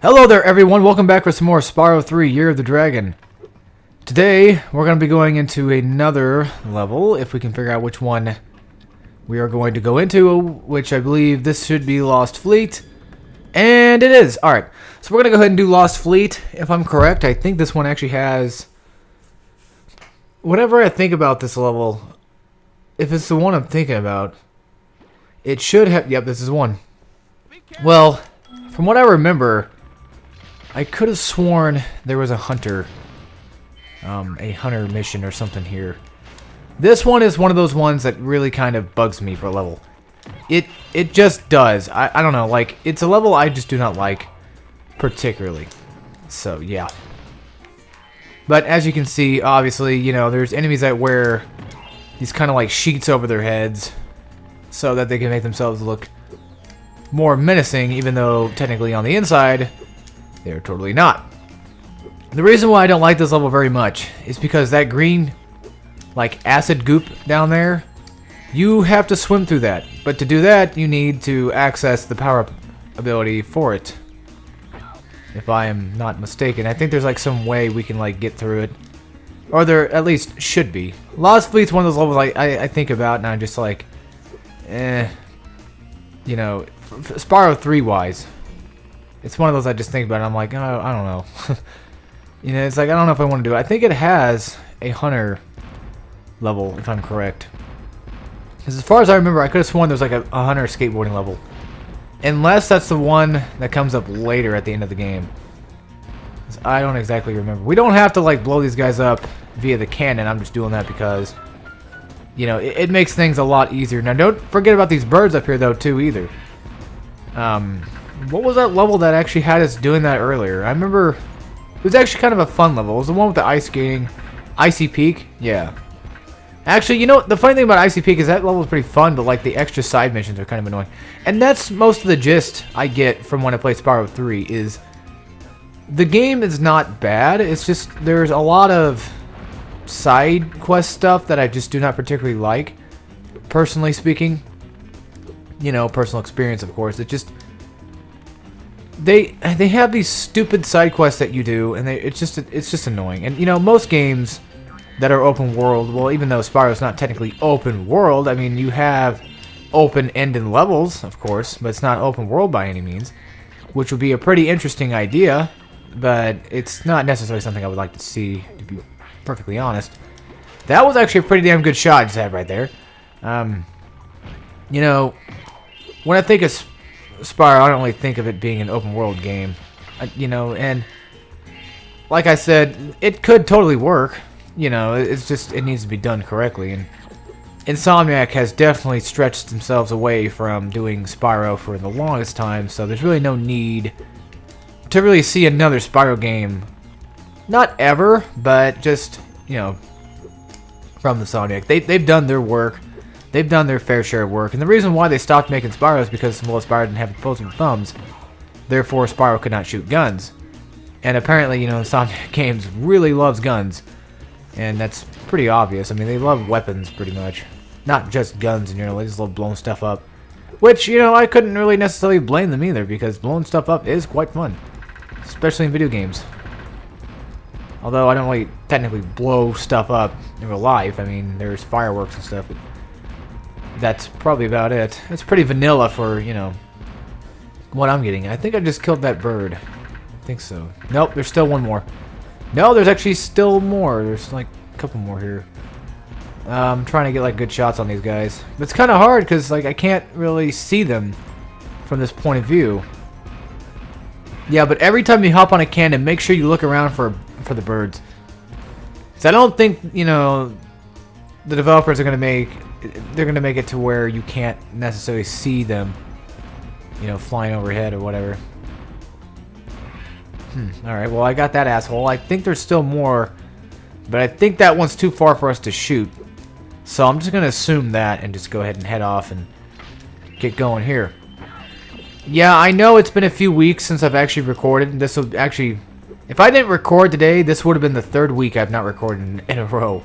Hello there everyone, welcome back for some more Spyro 3 Year of the Dragon. Today, we're going to be going into another level, if we can figure out which one we are going to go into, which I believe this should be Lost Fleet. And it is! Alright, so we're going to go ahead and do Lost Fleet, if I'm correct. I think this one actually has... Whenever I think about this level, if it's the one I'm thinking about, it should have... Yep, this is one. Well, from what I remember... I could have sworn there was a hunter mission or something here. This one is one of those ones that really kind of bugs me for a level. It just does. I don't know, like, it's a level I just do not like particularly. So, yeah. But as you can see, obviously, you know, there's enemies that wear these kind of like sheets over their heads so that they can make themselves look more menacing, even though technically on the inside... they're totally not. The reason why I don't like this level very much is because that green, like, acid goop down there, you have to swim through that. But to do that, you need to access the power-up ability for it. If I am not mistaken. I think there's, like, some way we can, like, get through it. Or there at least should be. Lost Fleet's one of those levels I think about, and I'm just like, you know, Spyro 3-wise. It's one of those I just think about and I'm like, oh, I don't know. You know, it's like, I don't know if I want to do it. I think it has a hunter level, if I'm correct. Because as far as I remember, I could have sworn there was like a hunter skateboarding level. Unless that's the one that comes up later at the end of the game. I don't exactly remember. We don't have to like blow these guys up via the cannon. I'm just doing that because, you know, it makes things a lot easier. Now, don't forget about these birds up here, though, too, either. What was that level that actually had us doing that earlier? I remember it was actually kind of a fun level. It was the one with the ice skating. Icy Peak? Yeah. Actually, you know, the funny thing about Icy Peak is that level is pretty fun, but like the extra side missions are kind of annoying. And that's most of the gist I get from when I play Spyro 3 is the game is not bad. It's just there's a lot of side quest stuff that I just do not particularly like, personally speaking. You know, personal experience, of course. It just... They have these stupid side quests that you do, and it's just annoying. And you know, most games that are open world, well, even though Spyro's not technically open world, I mean, you have open-ended levels, of course, but it's not open world by any means, which would be a pretty interesting idea, but it's not necessarily something I would like to see, to be perfectly honest. That was actually a pretty damn good shot I just had right there. You know, when I think of Spyro, I don't really think of it being an open world game, you know, and like I said, it could totally work, you know, it's just, it needs to be done correctly, and Insomniac has definitely stretched themselves away from doing Spyro for the longest time, so there's really no need to really see another Spyro game, not ever, but just, you know, from Insomniac. They've done their work. They've done their fair share of work, and the reason why they stopped making Spyro is because, well, Spyro didn't have opposable thumbs, therefore Spyro could not shoot guns. And apparently, you know, Insomniac Games really loves guns, and that's pretty obvious. I mean, they love weapons, pretty much. Not just guns, you know, they just love blowing stuff up. Which, you know, I couldn't really necessarily blame them either, because blowing stuff up is quite fun. Especially in video games. Although I don't really technically blow stuff up in real life. I mean, there's fireworks and stuff, but that's probably about it. It's pretty vanilla for, you know, what I'm getting. I think I just killed that bird. I think so. Nope, there's still one more. No, there's actually still more. There's like a couple more here. I'm trying to get like good shots on these guys. But it's kind of hard because like I can't really see them from this point of view. Yeah, but every time you hop on a cannon, make sure you look around for the birds. Because I don't think, you know, the developers are going to make... They're going to make it to where you can't necessarily see them, you know, flying overhead or whatever. Alright, well, I got that asshole. I think there's still more, but I think that one's too far for us to shoot. So I'm just going to assume that and just go ahead and head off and get going here. Yeah, I know it's been a few weeks since I've actually recorded, and this will actually... If I didn't record today, this would have been the third week I've not recorded in a row.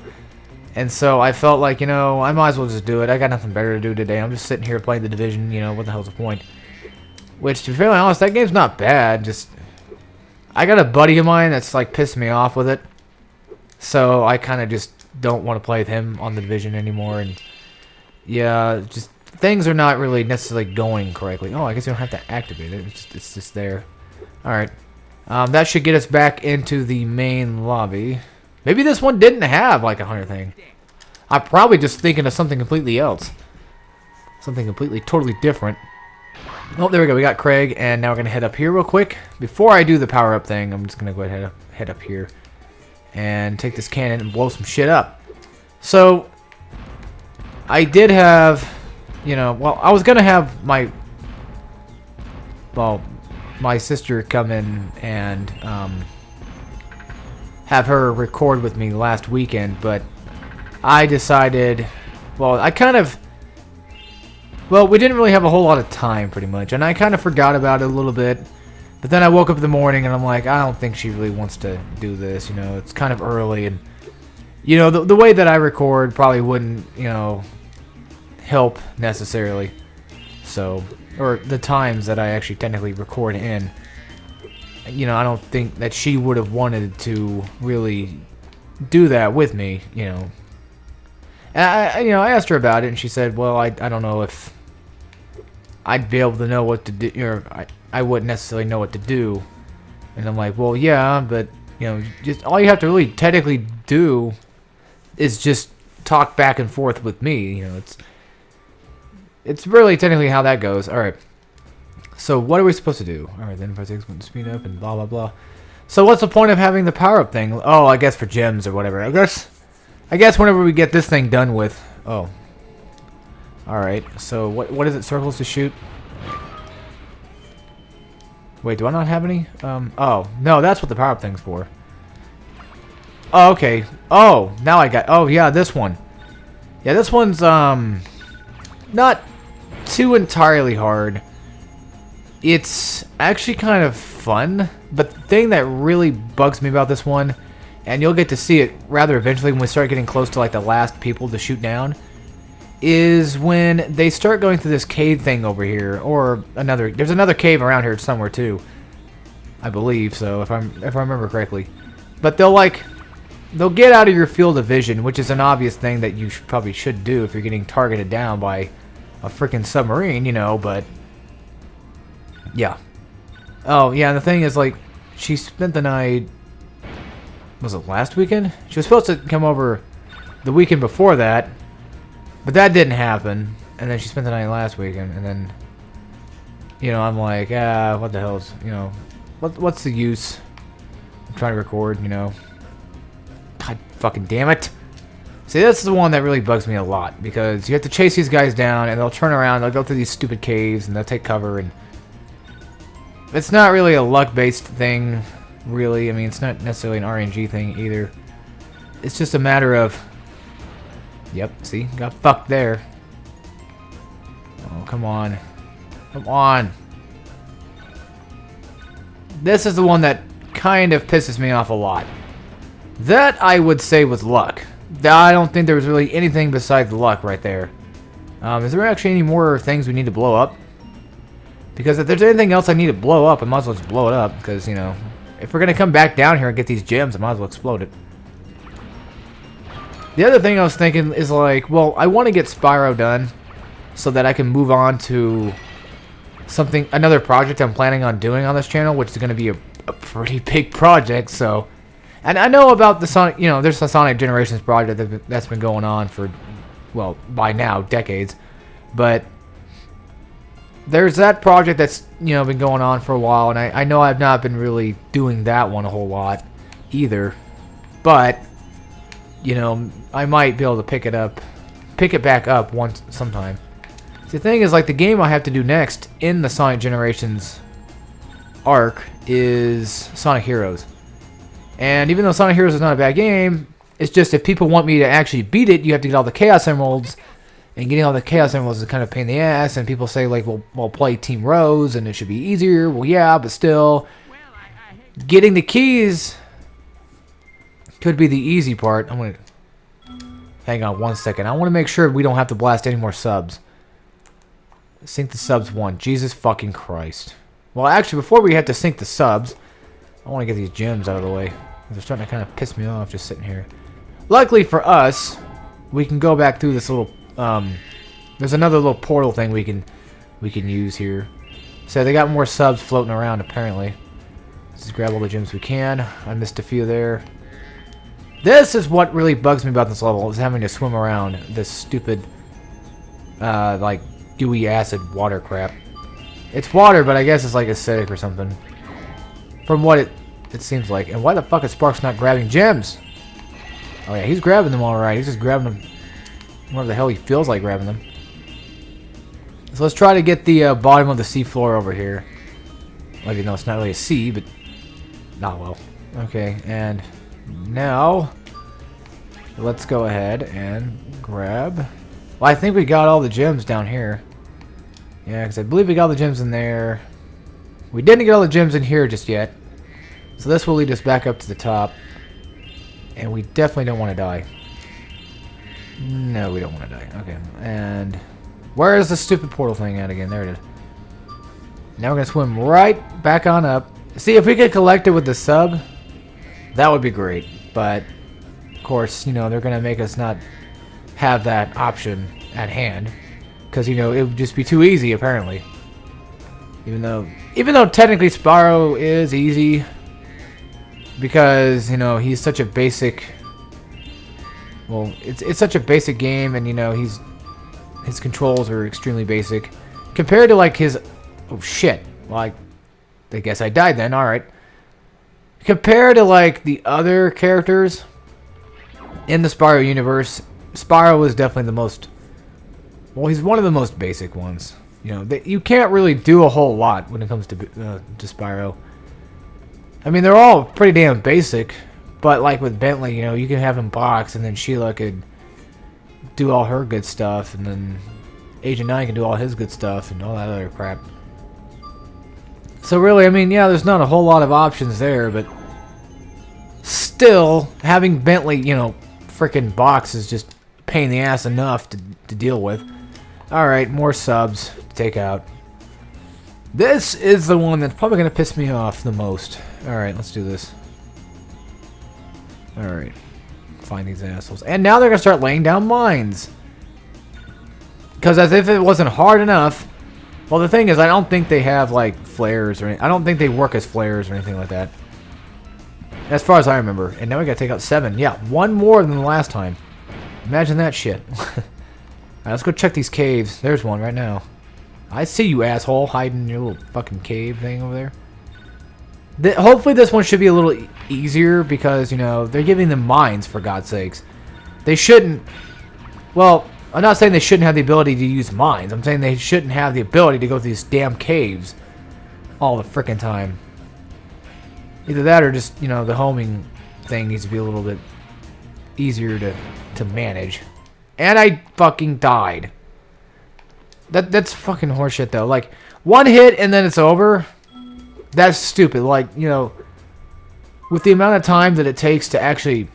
And so I felt like, you know, I might as well just do it. I got nothing better to do today. I'm just sitting here playing The Division, you know, what the hell's the point? Which, to be fairly honest, that game's not bad. Just, I got a buddy of mine that's like pissing me off with it. So I kind of just don't want to play with him on the Division anymore. And yeah, just things are not really necessarily going correctly. Oh, I guess you don't have to activate it. It's just there. Alright. That should get us back into the main lobby. Maybe this one didn't have like a hunter thing. I'm probably just thinking of something completely else. Something completely, totally different. Oh, there we go. We got Craig, and now we're going to head up here real quick. Before I do the power-up thing, I'm just going to go ahead head up here and take this cannon and blow some shit up. So, I did have, you know, well, I was going to have my sister come in and have her record with me last weekend, but I decided, well, we didn't really have a whole lot of time, pretty much, and I kind of forgot about it a little bit. But then I woke up in the morning, and I'm like, I don't think she really wants to do this, you know, it's kind of early, and, you know, the way that I record probably wouldn't, you know, help necessarily, so, or the times that I actually technically record in, you know, I don't think that she would have wanted to really do that with me, you know. And I asked her about it, and she said, well, I don't know if I'd be able to know what to do, or I wouldn't necessarily know what to do. And I'm like, well, yeah, but, you know, just all you have to really technically do is just talk back and forth with me, you know, it's really technically how that goes. Alright, so what are we supposed to do? Alright, then if I take one speed up and blah, blah, blah. So what's the point of having the power-up thing? Oh, I guess for gems or whatever. I guess whenever we get this thing done with... Oh. Alright, so what is it? Circles to shoot? Wait, do I not have any? Oh, no, that's what the power-up thing's for. Oh, okay. Oh, now I got... Oh, yeah, this one. Yeah, this one's, not too entirely hard. It's actually kind of fun, but the thing that really bugs me about this one, and you'll get to see it rather eventually when we start getting close to like the last people to shoot down, is when they start going through this cave thing over here, or there's another cave around here somewhere too, I believe so, if I remember correctly. But they'll get out of your field of vision, which is an obvious thing that you probably should do if you're getting targeted down by a freaking submarine, you know, but yeah. Oh, yeah, and the thing is, like, she spent the night, was it last weekend? She was supposed to come over the weekend before that, but that didn't happen, and then she spent the night last weekend, and then, you know, I'm like, what the hell's, you know, what's the use? I'm trying to record, you know. God fucking damn it. See, this is the one that really bugs me a lot, because you have to chase these guys down, and they'll turn around, they'll go through these stupid caves, and they'll take cover, and it's not really a luck-based thing, really. I mean, it's not necessarily an RNG thing, either. It's just a matter of... Yep, see? Got fucked there. Oh, come on. Come on. This is the one that kind of pisses me off a lot. That, I would say, was luck. I don't think there was really anything besides luck right there. Is there actually any more things we need to blow up? Because if there's anything else I need to blow up, I might as well just blow it up. Because, you know, if we're going to come back down here and get these gems, I might as well explode it. The other thing I was thinking is like, well, I want to get Spyro done so that I can move on to another project I'm planning on doing on this channel, which is going to be a pretty big project, so... And I know about the Sonic, you know, there's the Sonic Generations project that's been going on for, well, by now, decades. But there's that project that's, you know, been going on for a while, and I know I've not been really doing that one a whole lot either. But, you know, I might be able to pick it back up sometime. The thing is, like, the game I have to do next in the Sonic Generations arc is Sonic Heroes. And even though Sonic Heroes is not a bad game, it's just if people want me to actually beat it, you have to get all the Chaos Emeralds. And getting all the Chaos Emeralds is kind of a pain in the ass. And people say, like, well, play Team Rose and it should be easier. Well, yeah, but still, getting the keys could be the easy part. I'm going to... Hang on one second. I want to make sure we don't have to blast any more subs. Sync the subs 1. Jesus fucking Christ. Well, actually, before we have to sync the subs... I want to get these gems out of the way. They're starting to kind of piss me off just sitting here. Luckily for us, we can go back through this little, there's another little portal thing we can use here. So they got more subs floating around apparently. Let's just grab all the gems we can. I missed a few there. This is what really bugs me about this level, is having to swim around this stupid, like, gooey acid water crap. It's water, but I guess it's like acidic or something. From what it seems like. And why the fuck is Sparks not grabbing gems? Oh yeah, he's grabbing them alright. He's just grabbing them wherever the hell he feels like grabbing them. So let's try to get the bottom of the sea floor over here. Well, even though it's not really a sea, but... not well. Okay, and now... let's go ahead and grab... well, I think we got all the gems down here. Yeah, because I believe we got all the gems in there. We didn't get all the gems in here just yet. So this will lead us back up to the top. And we definitely don't want to die. No, we don't want to die. Okay, and... where is the stupid portal thing at again? There it is. Now we're going to swim right back on up. See, if we could collect it with the sub, that would be great. But, of course, you know, they're going to make us not have that option at hand. Because, you know, it would just be too easy, apparently. Even though technically Spyro is easy. Because, you know, he's such a basic... well, it's such a basic game, and, you know, his controls are extremely basic. Compared to, like, his... oh, shit. Well, I guess I died then. Alright. Compared to, like, the other characters in the Spyro universe, Spyro is definitely the most... well, he's one of the most basic ones. You know, you can't really do a whole lot when it comes to Spyro. I mean, they're all pretty damn basic. But, like, with Bentley, you know, you can have him box, and then Sheila could do all her good stuff, and then Agent 9 can do all his good stuff, and all that other crap. So really, I mean, yeah, there's not a whole lot of options there, but still, having Bentley, you know, frickin' box is just a pain in the ass enough to deal with. Alright, more subs to take out. This is the one that's probably going to piss me off the most. Alright, let's do this. Alright. Find these assholes. And now they're going to start laying down mines. Because as if it wasn't hard enough. Well, the thing is, I don't think they have, like, flares or anything. I don't think they work as flares or anything like that. As far as I remember. And now we got to take out 7. Yeah, 1 more than the last time. Imagine that shit. Alright, let's go check these caves. There's one right now. I see you, asshole, hiding in your little fucking cave thing over there. Hopefully this one should be a little easier because, you know, they're giving them mines, for God's sakes. They shouldn't... well, I'm not saying they shouldn't have the ability to use mines. I'm saying they shouldn't have the ability to go through these damn caves all the frickin' time. Either that or just, you know, the homing thing needs to be a little bit easier to manage. And I fucking died. That's fucking horseshit, though. Like, 1 hit and then it's over... that's stupid. Like, you know, with the amount of time that it takes to actually...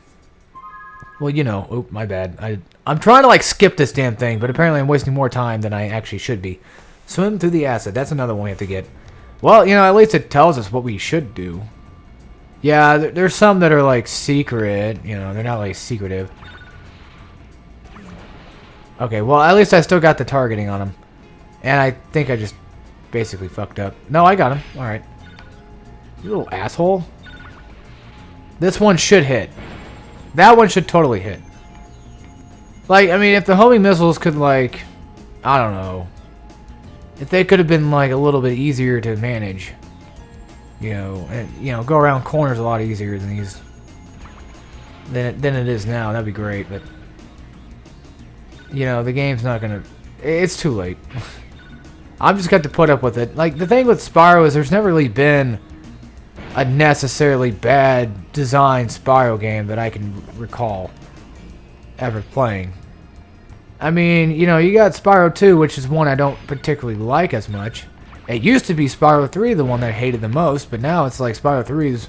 well, you know, oh, my bad. I'm trying to, like, skip this damn thing, but apparently I'm wasting more time than I actually should be. Swim through the acid. That's another one we have to get. Well, you know, at least it tells us what we should do. Yeah, there's some that are, like, secret. You know, they're not, like, secretive. Okay, well, at least I still got the targeting on them. And I think I just basically fucked up. No, I got him. Alright. You little asshole. This one should hit. That one should totally hit. Like, I mean, if the homing missiles could, like... I don't know. If they could have been, like, a little bit easier to manage. You know, and, you know, go around corners a lot easier than these... than it is now. That'd be great, but... you know, the game's not gonna... it's too late. I'm just got to put up with it. Like, the thing with Spyro is there's never really been a necessarily bad designed Spyro game that I can recall ever playing. I mean, you know, you got Spyro 2, which is one I don't particularly like as much. It used to be Spyro 3, the one that I hated the most, but now it's like Spyro 3 is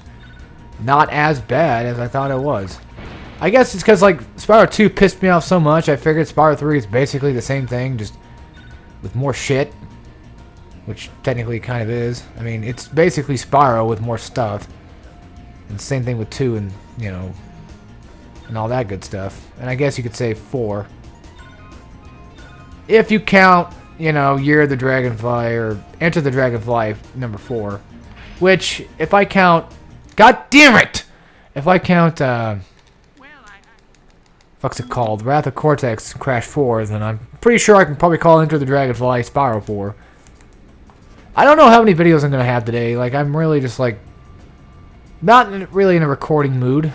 not as bad as I thought it was. I guess it's because, like, Spyro 2 pissed me off so much, I figured Spyro 3 is basically the same thing, just with more shit. Which technically kind of is. I mean, it's basically Spyro with more stuff. And same thing with 2 and, you know, and all that good stuff. And I guess you could say 4. If you count, you know, Year of the Dragonfly or Enter the Dragonfly number 4. Which, if I count... God damn it! If I count, what's it called? Wrath of Cortex Crash 4, then I'm pretty sure I can probably call Enter the Dragonfly Spyro 4. I don't know how many videos I'm going to have today. Like, I'm really just, like, not really in a recording mood.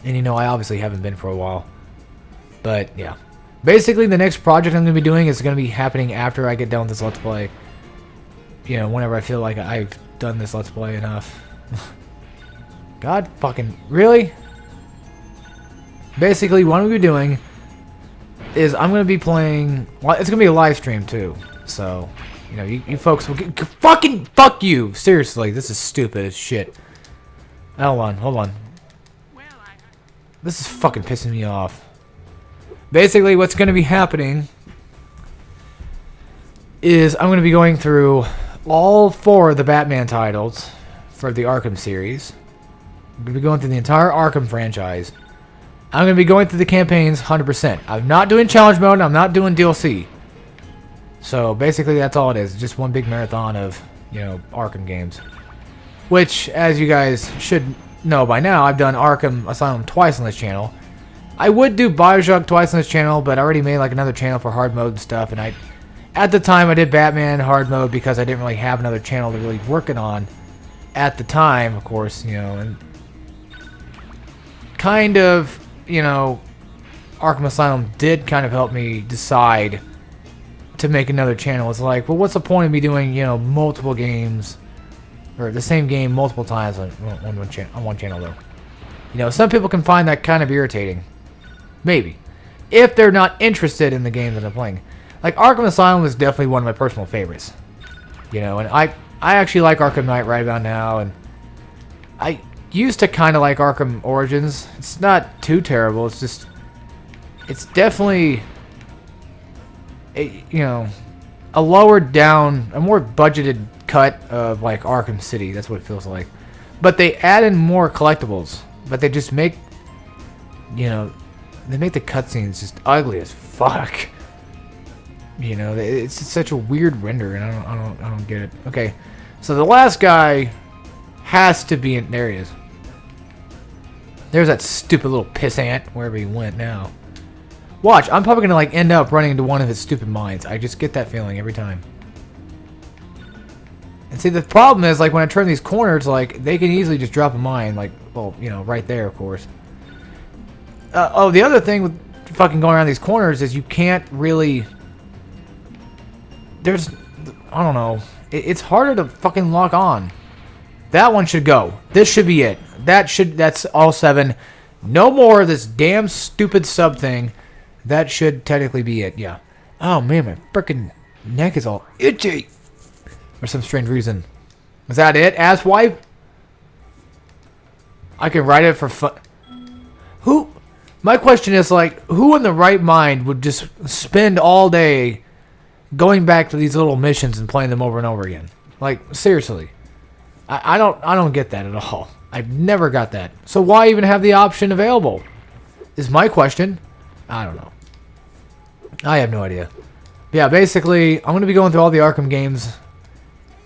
And, you know, I obviously haven't been for a while. But, yeah. Basically, the next project I'm going to be doing is going to be happening after I get done with this Let's Play. You know, whenever I feel like I've done this Let's Play enough. God fucking... Really? Basically, what I'm going to be doing is I'm going to be playing... Well, it's going to be a live stream, too. So, you know, you folks will get... Fucking... Fuck you! Seriously, this is stupid as shit. Hold on, hold on. This is fucking pissing me off. Basically, what's going to be happening is I'm going to be going through all 4 of the Batman titles for the Arkham series. I'm going to be going through the entire Arkham franchise. I'm going to be going through the campaigns 100%. I'm not doing challenge mode. I'm not doing DLC. So basically that's all it is. Just one big marathon of, you know, Arkham games. Which, as you guys should know by now, I've done Arkham Asylum twice on this channel. I would do Bioshock twice on this channel, but I already made like another channel for hard mode and stuff. And at the time I did Batman hard mode because I didn't really have another channel to really work it on at the time, of course, you know, and kind of, you know, Arkham Asylum did kind of help me decide to make another channel. It's like, well, what's the point of me doing, you know, multiple games or the same game multiple times on one channel, though? You know, some people can find that kind of irritating. Maybe. If they're not interested in the game that I'm playing. Like, Arkham Asylum is definitely one of my personal favorites. You know, and I actually like Arkham Knight right about now, and I used to kind of like Arkham Origins. It's not too terrible. It's just, it's definitely, you know, a lowered down, a more budgeted cut of like Arkham City. That's what it feels like. But they add in more collectibles. But they just make, you know, they make the cutscenes just ugly as fuck. You know, it's such a weird render, and I don't get it. Okay, so the last guy has to be in. There he is. There's that stupid little pissant wherever he went now. Watch, I'm probably gonna like end up running into one of his stupid mines. I just get that feeling every time. And see, the problem is like when I turn these corners, like they can easily just drop a mine, like, well, you know, right there, of course. Oh, the other thing with fucking going around these corners is you can't really. There's, I don't know. It's harder to fucking lock on. That one should go. This should be it. That's all 7. No more of this damn stupid sub thing. That should technically be it, yeah. Oh man, my freaking neck is all itchy. For some strange reason. Is that it? Ass wipe? I can write it for fun. Who? My question is like, who in the right mind would just spend all day going back to these little missions and playing them over and over again? Like, seriously. I don't get that at all. I've never got that. So why even have the option available? Is my question. I don't know. I have no idea. But yeah, basically, I'm going to be going through all the Arkham games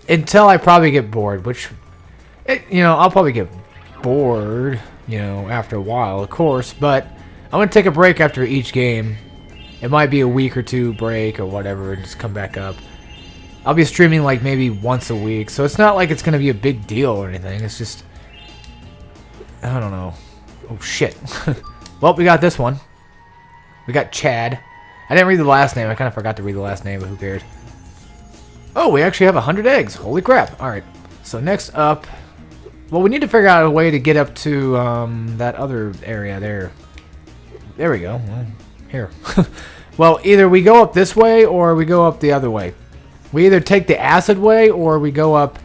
until I probably get bored, which, you know, I'll probably get bored, you know, after a while, of course, but I'm going to take a break after each game. It might be a week or 2 break or whatever and just come back up. I'll be streaming like maybe once a week, so it's not like it's going to be a big deal or anything. It's just, I don't know. Oh, shit. Well, we got this one. We got Chad. I didn't read the last name. I kind of forgot to read the last name, but who cares? Oh, we actually have 100 eggs. Holy crap. All right. So next up, well, we need to figure out a way to get up to that other area there. There we go. Well, here. Well, either we go up this way or we go up the other way. We either take the acid way or we go up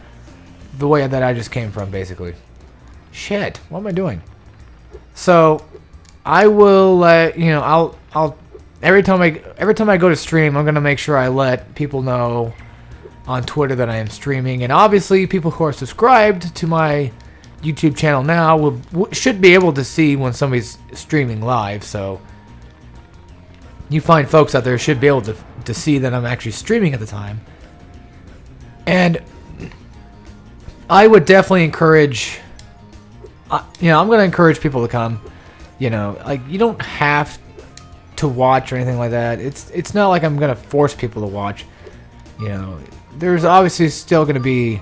the way that I just came from, basically. Shit. What am I doing? So I will let you know. I'll every time I go to stream, I'm gonna make sure I let people know on Twitter that I am streaming, and obviously people who are subscribed to my YouTube channel now should be able to see when somebody's streaming live. So you find folks out there should be able to see that I'm actually streaming at the time. And I would definitely encourage, I'm going to encourage people to come. Like, you don't have to watch or anything like that. It's not like I'm going to force people to watch. There's obviously still going to be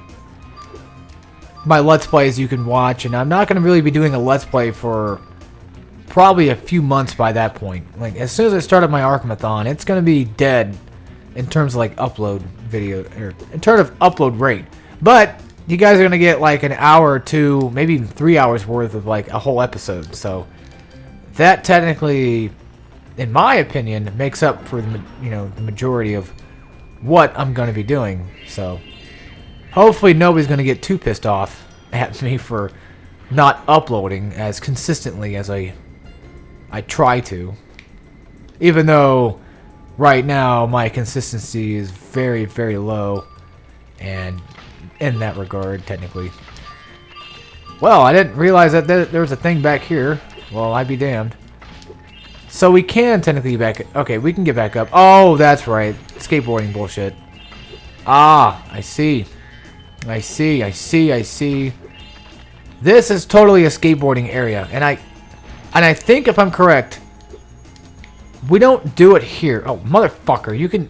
my Let's Plays you can watch, and I'm not going to really be doing a Let's Play for probably a few months by that point. Like, as soon as I started my Arkhamathon, it's going to be dead in terms of, like, upload video, or in terms of upload rate. But you guys are going to get, like, an hour or two, maybe even 3 hours worth of, like, a whole episode. So that technically, in my opinion, makes up for the majority of what I'm going to be doing. So hopefully nobody's going to get too pissed off at me for not uploading as consistently as I try to. Even though right now my consistency is very, very low, and in that regard, technically. Well, I didn't realize that there was a thing back here. Well, I'd be damned. So we can technically okay, we can get back up. Oh, that's right. Skateboarding bullshit. Ah, I see. I see. This is totally a skateboarding area, and I think if I'm correct, we don't do it here. Oh, motherfucker, you can.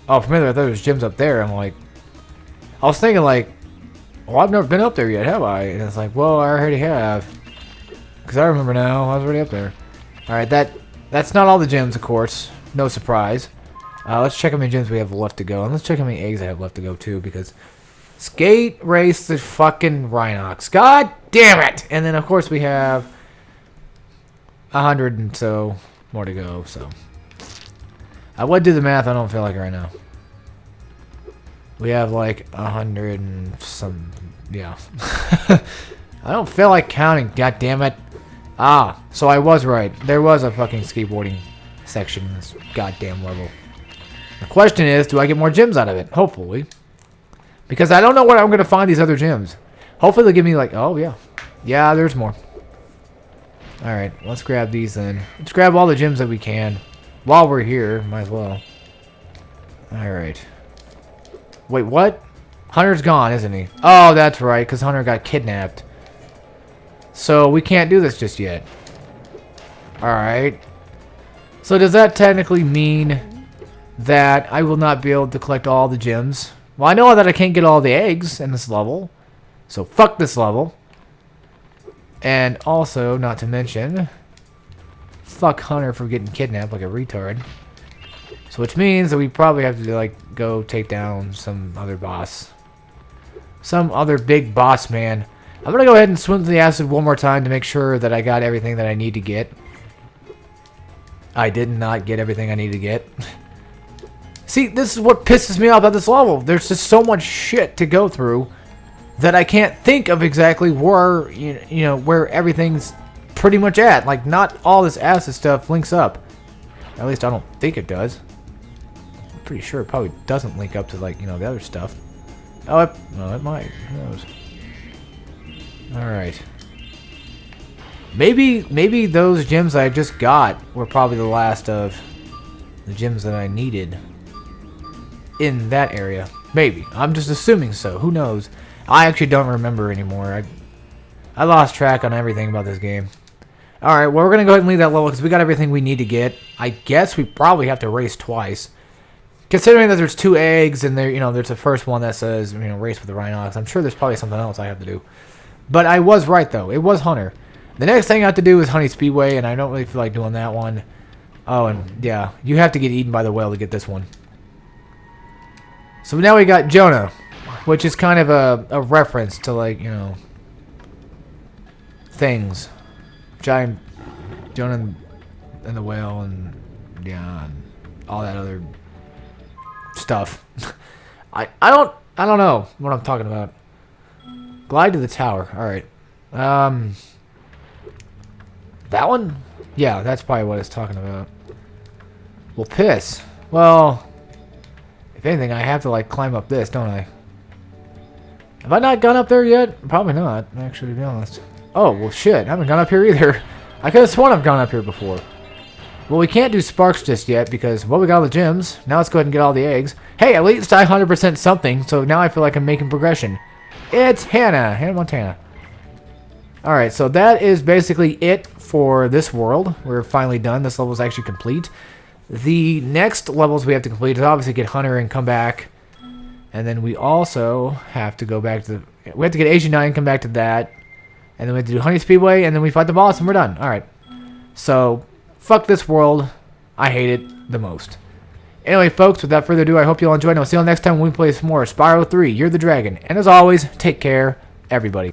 Oh, for a minute I thought there was gyms up there. I'm like, I was thinking like, well, I've never been up there yet, have I? And it's like, well, I already have, because I remember now. I was already up there. All right, that's not all the gyms, of course. No surprise. Let's check how many gyms we have left to go, and let's check how many eggs I have left to go too, because skate race the fucking Rhinox. God damn it! And then of course we have 100 and so more to go. So I would do the math. I don't feel like it right now. We have like 100 and some. Yeah. I don't feel like counting. God damn it. Ah, so I was right. There was a fucking skateboarding section in this goddamn level. The question is, do I get more gyms out of it? Hopefully. Because I don't know where I'm going to find these other gyms. Hopefully they'll give me like, oh yeah. Yeah, there's more. Alright, let's grab these then. Let's grab all the gyms that we can. While we're here, might as well. Alright. Wait, what? Hunter's gone, isn't he? Oh, that's right, because Hunter got kidnapped. So we can't do this just yet. Alright. So does that technically mean that I will not be able to collect all the gems? Well, I know that I can't get all the eggs in this level. So fuck this level. And also, not to mention, fuck Hunter for getting kidnapped like a retard. So which means that we probably have to like go take down some other boss. Some other big boss man. I'm going to go ahead and swim through the acid one more time to make sure that I got everything that I need to get. I did not get everything I need to get. See, this is what pisses me off about this level. There's just so much shit to go through that I can't think of exactly where, where everything's pretty much at. Like, not all this acid stuff links up. At least I don't think it does. I'm pretty sure it probably doesn't link up to, like, the other stuff. Oh, it might. Who knows? Alright. Maybe those gems I just got were probably the last of the gems that I needed in that area. Maybe. I'm just assuming so. Who knows? I actually don't remember anymore. I lost track on everything about this game. Alright, well, we're going to go ahead and leave that level because we got everything we need to get. I guess we probably have to race twice. Considering that there's 2 eggs and there's the first one that says, race with the Rhinox. I'm sure there's probably something else I have to do. But I was right, though. It was Hunter. The next thing I have to do is Honey Speedway, and I don't really feel like doing that one. Oh, and yeah, you have to get eaten by the whale to get this one. So now we got Jonah, which is kind of a reference to, like, things. Giant Jonah and the whale, and yeah, and all that other stuff. I don't know what I'm talking about. Glide to the tower. All right. That one? Yeah, that's probably what it's talking about. Well, piss. Well, if anything, I have to, like, climb up this, don't I? Have I not gone up there yet? Probably not, actually, to be honest. Oh, well, shit. I haven't gone up here either. I could have sworn I've gone up here before. Well, we can't do sparks just yet because, well, we got all the gems. Now let's go ahead and get all the eggs. Hey, at least I 100% something, so now I feel like I'm making progression. It's Hannah Montana. Alright, so that is basically it for this world. We're finally done. This level is actually complete. The next levels we have to complete is obviously get Hunter and come back. And then we also have to go back to the... We have to get AG9, come back to that. And then we have to do Honey Speedway, and then we fight the boss, and we're done. Alright. So, fuck this world. I hate it the most. Anyway, folks, without further ado, I hope you all enjoyed, and I'll see you all next time when we play some more Spyro 3, You're the Dragon. And as always, take care, everybody.